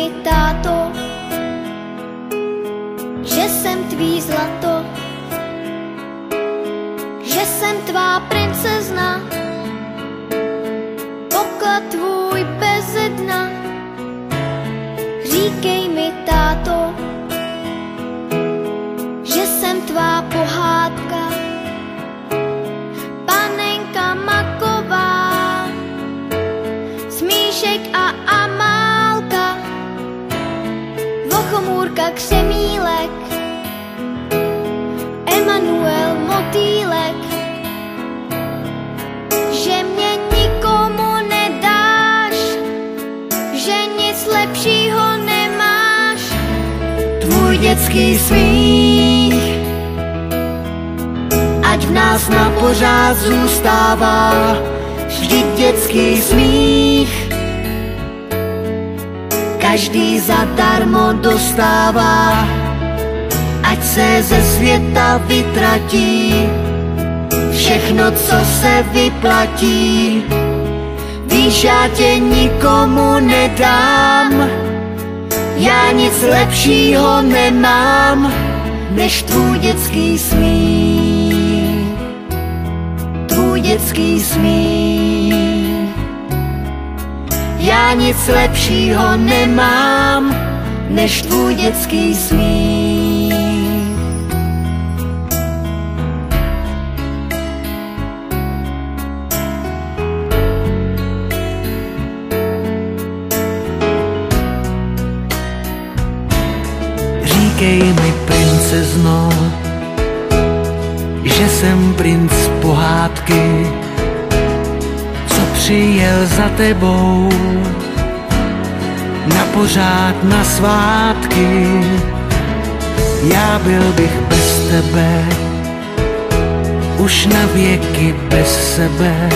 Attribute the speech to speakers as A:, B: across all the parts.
A: mi, táto, že jsem tvý zlato, že jsem tvá princezna, poklad tvůj beze dna. Říkej mi, táto, že jsem tvá pohádka, panenka maková, Smíšek a Amálka, Vochomůrka Křemílek, Emanuel Motýlek, že mě nikomu nedáš, že nic lepšího nemáš.
B: Tvůj dětský smích, ať v nás na pořád zůstává, vždyť dětský smích každý zadarmo dostává. Ať se ze světa vytratí všechno, co se vyplatí. Víš, já tě nikomu nedám, já nic lepšího nemám, než tvůj dětský smích, tvůj dětský smích. Já nic lepšího nemám, než tvůj dětský smích.
C: Říkej mi, princezno, že jsem princ pohádky, co přijel za tebou na pořád na svátky. Já byl bych bez tebe, už na věky bez sebe.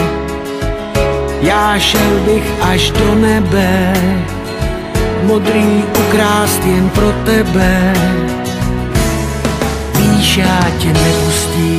C: Já šel bych až do nebe, modrý ukrást jen pro tebe. Víš, já tě nepustím,